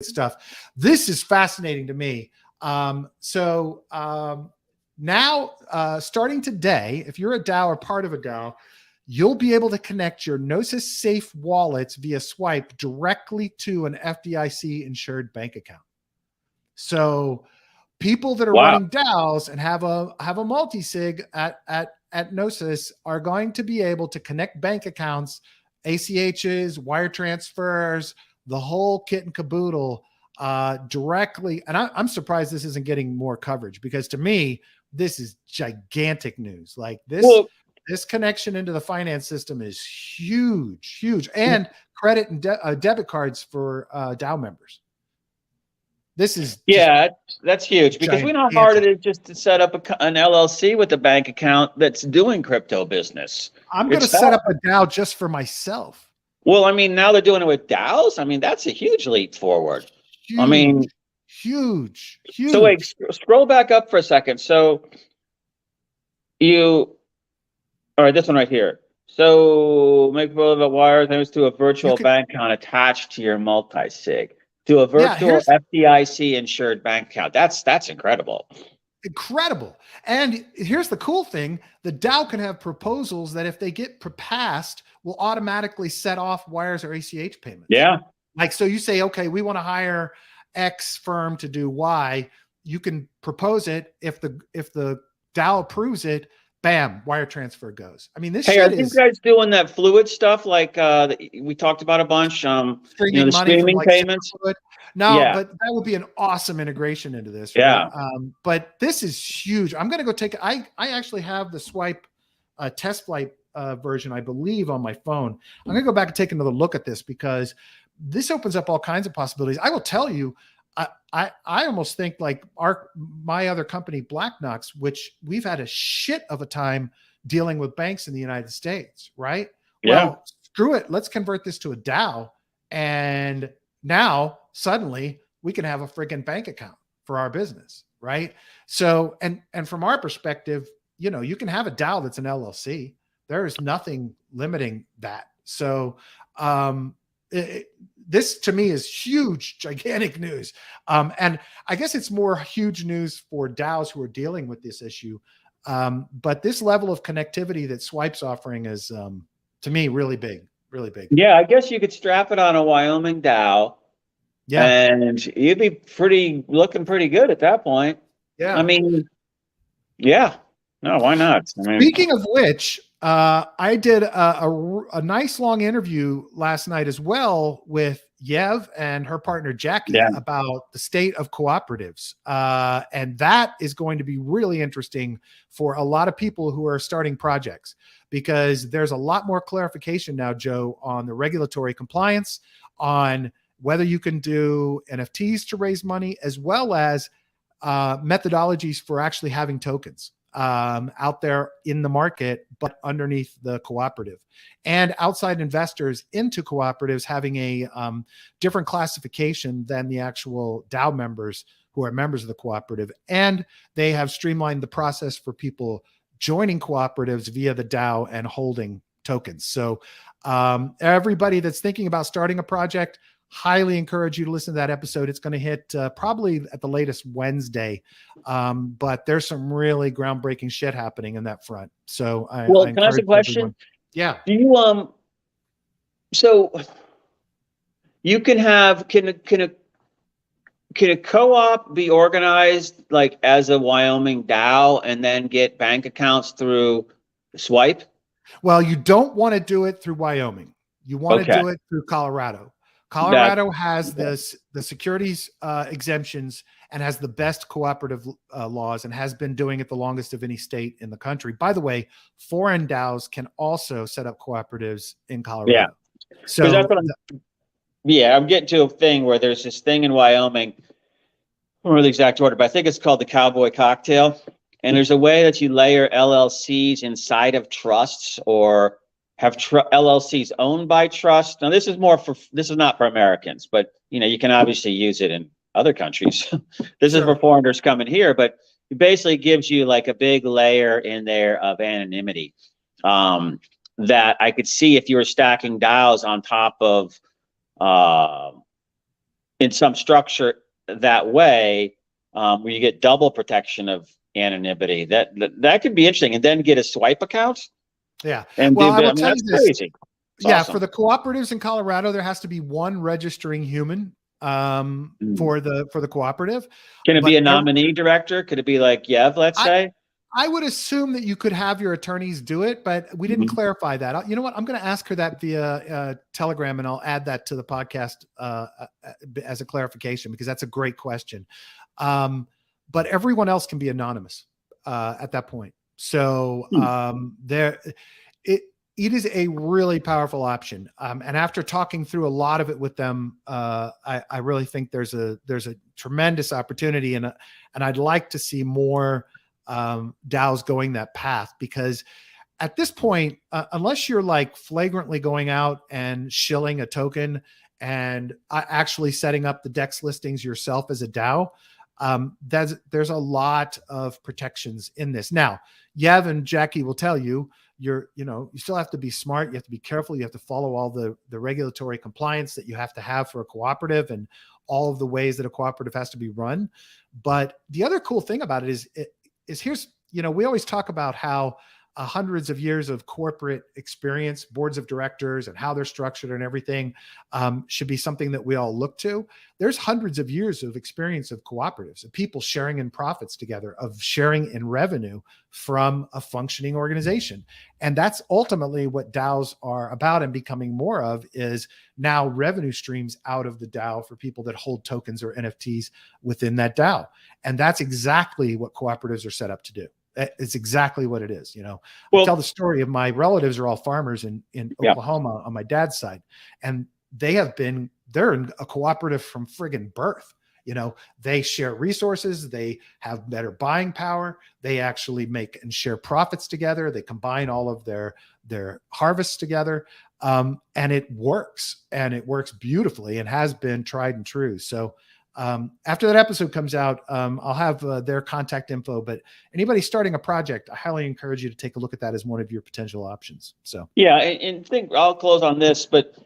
stuff. This is fascinating to me. Now, starting today, if you're a DAO or part of a DAO, you'll be able to connect your Gnosis safe wallets via Swype directly to an FDIC insured bank account. So people that are running DAOs and have a multi-sig at Gnosis are going to be able to connect bank accounts, ACHs, wire transfers, the whole kit and caboodle directly. And I'm surprised this isn't getting more coverage, because to me, this is gigantic news. Like this connection into the finance system is huge. And credit and debit cards for DAO members. This is that's huge, because we know how hard it is just to set up an LLC with a bank account that's doing crypto business. I'm going to set up a DAO just for myself. Well, I mean, now they're doing it with DAOs. I mean, that's a huge leap forward. Huge, I mean, huge. So wait, scroll back up for a second. So all right, this one right here. So make a wire things to a virtual bank account attached to your multi-sig. To a virtual FDIC insured bank account. That's incredible. Incredible. And here's the cool thing. The DAO can have proposals that if they get passed, will automatically set off wires or ACH payments. Yeah. Like, so you say, okay, we want to hire X firm to do Y. You can propose it. If the DAO approves it, bam, wire transfer goes. I mean, this are you guys doing that fluid stuff like we talked about a bunch? The streaming payments? No, but that would be an awesome integration into this. Right? Yeah. But this is huge. I'm going to go I actually have the Swype test flight version, I believe, on my phone. I'm going to go back and take another look at this, because this opens up all kinds of possibilities. I will tell you, I almost think like my other company, Black Knox, which we've had a shit of a time dealing with banks in the United States, right? Yeah. Well, screw it. Let's convert this to a DAO. And now suddenly we can have a friggin' bank account for our business, right? So, and from our perspective, you can have a DAO that's an LLC. There is nothing limiting that. So, this to me is huge, gigantic news. And I guess it's more huge news for DAOs who are dealing with this issue. But this level of connectivity that Swype's offering is, to me, really big. Yeah, I guess you could strap it on a Wyoming DAO. Yeah. And you'd be looking pretty good at that point. Yeah. I mean, yeah. No, why not? I mean, speaking of which, I did a nice long interview last night as well with Yev and her partner Jackie about the state of cooperatives. And that is going to be really interesting for a lot of people who are starting projects, because there's a lot more clarification now, Joe, on the regulatory compliance, on whether you can do NFTs to raise money, as well as methodologies for actually having tokens out there in the market, but underneath the cooperative, and outside investors into cooperatives having a different classification than the actual DAO members who are members of the cooperative. And they have streamlined the process for people joining cooperatives via the DAO and holding tokens. So everybody that's thinking about starting a project, highly encourage you to listen to that episode. It's going to hit probably at the latest Wednesday, but there's some really groundbreaking shit happening in that front. So can I ask a question? Everyone. Yeah. Do you so you can have can a co-op be organized like as a Wyoming DAO and then get bank accounts through Swype? Well, you don't want to do it through Wyoming. You want to do it through Colorado. Colorado has the securities exemptions and has the best cooperative laws, and has been doing it the longest of any state in the country. By the way, foreign DAOs can also set up cooperatives in Colorado. Yeah. So that's what I'm getting to a thing where there's this thing in Wyoming. I don't remember the exact order, but I think it's called the Cowboy Cocktail. And there's a way that you layer LLCs inside of trusts, or have LLCs owned by trust. Now, this is not for Americans, but you can obviously use it in other countries. This is for foreigners coming here, but it basically gives you like a big layer in there of anonymity that I could see if you were stacking DAOs on top of in some structure that way, where you get double protection of anonymity. That could be interesting. And then get a Swype account. Yeah. And well, I will tell that's you this. crazy. It's awesome. For the cooperatives in Colorado, there has to be one registering human for the cooperative. Can it be a nominee director? Could it be like Yev, let's say? I would assume that you could have your attorneys do it, but we didn't clarify that. You know what? I'm going to ask her that via Telegram, and I'll add that to the podcast as a clarification, because that's a great question. But everyone else can be anonymous at that point. So it is a really powerful option. And after talking through a lot of it with them, I really think there's a tremendous opportunity, and I'd like to see more DAOs going that path, because at this point, unless you're like flagrantly going out and shilling a token and actually setting up the DEX listings yourself as a DAO, there's a lot of protections in this. Now, Yev and Jackie will tell you, you still have to be smart. You have to be careful. You have to follow all the regulatory compliance that you have to have for a cooperative, and all of the ways that a cooperative has to be run. But the other cool thing about it is here's, we always talk about how hundreds of years of corporate experience, boards of directors, and how they're structured and everything should be something that we all look to. There's hundreds of years of experience of cooperatives, of people sharing in profits together, of sharing in revenue from a functioning organization. And that's ultimately what DAOs are about, and becoming more of, is now revenue streams out of the DAO for people that hold tokens or NFTs within that DAO. And that's exactly what cooperatives are set up to do. It's exactly what it is. I tell the story of my relatives are all farmers in Oklahoma on my dad's side. And they're in a cooperative from friggin' birth. They share resources. They have better buying power. They actually make and share profits together. They combine all of their harvests together. And it works, and it works beautifully, and has been tried and true. So after that episode comes out, I'll have their contact info, but anybody starting a project, I highly encourage you to take a look at that as one of your potential options. So, yeah. And think I'll close on this, but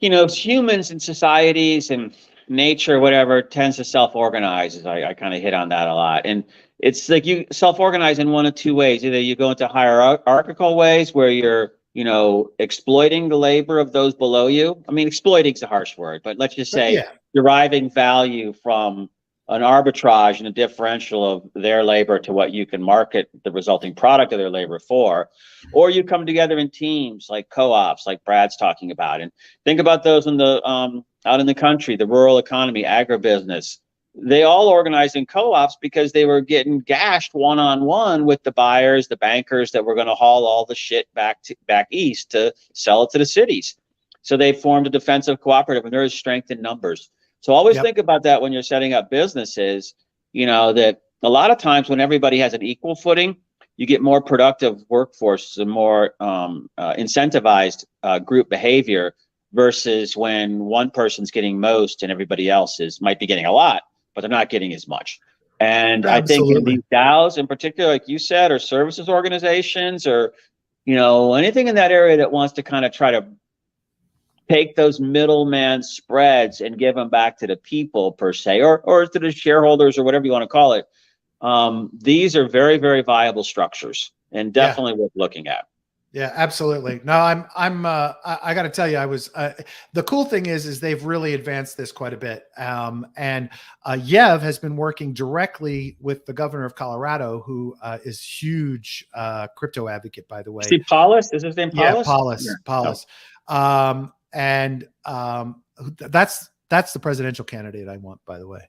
humans and societies and nature, whatever, tends to self-organize. I kind of hit on that a lot. And it's like you self-organize in one of two ways. Either you go into hierarchical ways where you're, exploiting the labor of those below you. I mean, exploiting is a harsh word, but let's just say deriving value from an arbitrage and a differential of their labor to what you can market the resulting product of their labor for. Or you come together in teams like co-ops, like Brad's talking about. And think about those in the out in the country, the rural economy, agribusiness. They all organized in co-ops because they were getting gashed one-on-one with the buyers, the bankers that were going to haul all the shit back east to sell it to the cities. So they formed a defensive cooperative, and there is strength in numbers. So always think about that when you're setting up businesses, that a lot of times when everybody has an equal footing, you get more productive workforces and more incentivized group behavior, versus when one person's getting most and everybody else might be getting a lot, but they're not getting as much. And I think in these DAOs in particular, like you said, or services organizations, or, anything in that area that wants to kind of try to take those middleman spreads and give them back to the people per se, or to the shareholders, or whatever you want to call it. These are very, very viable structures, and definitely worth looking at. Yeah, absolutely. No, I got to tell you, the cool thing is they've really advanced this quite a bit. And Yev has been working directly with the governor of Colorado, who is huge crypto advocate, by the way. Is he Paulus? Is his name Paulus? Yeah, Paulus. That's the presidential candidate I want, by the way.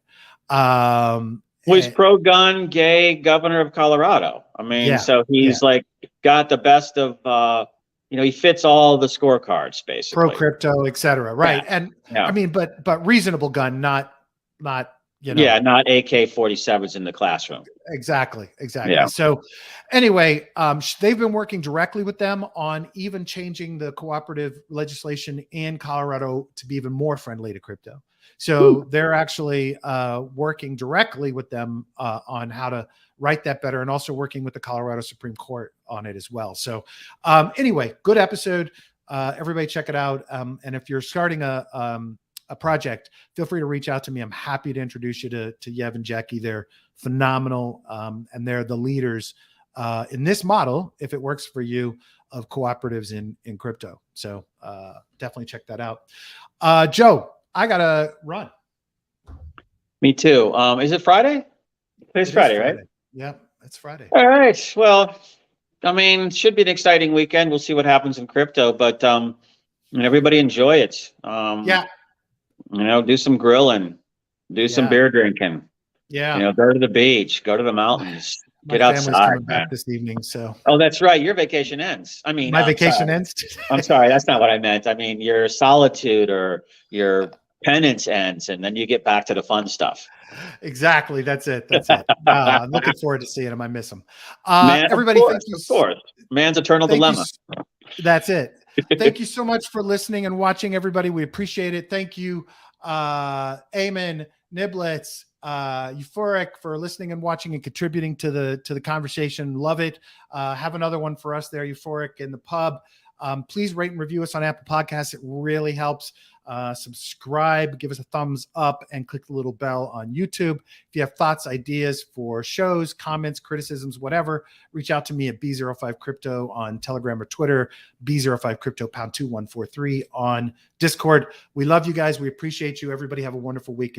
He's pro-gun, gay governor of Colorado. I mean, so he's like got the best of, he fits all the scorecards, basically. Pro crypto, et cetera. Right. Yeah. And I mean, but reasonable gun, not, not AK-47s in the classroom. Exactly. Yeah. So anyway, they've been working directly with them on even changing the cooperative legislation in Colorado to be even more friendly to crypto. So they're actually working directly with them on how to write that better, and also working with the Colorado Supreme Court on it as well. So anyway, good episode. Everybody check it out. And if you're starting a a project, feel free to reach out to me. I'm happy to introduce you to Yev and Jackie. They're phenomenal, and they're the leaders in this model, if it works for you, of cooperatives in crypto. So definitely check that out. Joe, I gotta run. Me too. Is it Friday? It's Friday, right? Yeah, it's Friday. All right. Well, I mean, it should be an exciting weekend. We'll see what happens in crypto, but everybody enjoy it. Yeah. Do some grilling, do some beer drinking. Yeah. Go to the beach, go to the mountains. Get outside. Coming back this evening, so. Oh, that's right. Your vacation ends. I mean, my vacation ends. I'm sorry. That's not what I meant. I mean, your solitude or your penance ends, and then you get back to the fun stuff. Exactly. That's it. I'm looking forward to seeing him. I miss him. Everybody, thank you. Of course. Man's eternal dilemma. That's it. Thank you so much for listening and watching, everybody. We appreciate it. Thank you, Eamon, Niblets, Euphoric, for listening and watching and contributing to the conversation. Love it. Have another one for us there, Euphoric, in the pub. Please rate and review us on Apple Podcasts. It really helps. Subscribe, give us a thumbs up, and click the little bell on YouTube. If you have thoughts, ideas for shows, comments, criticisms, whatever, reach out to me at B05Crypto on Telegram or Twitter, B05Crypto #2143 on Discord. We love you guys. We appreciate you. Everybody have a wonderful weekend.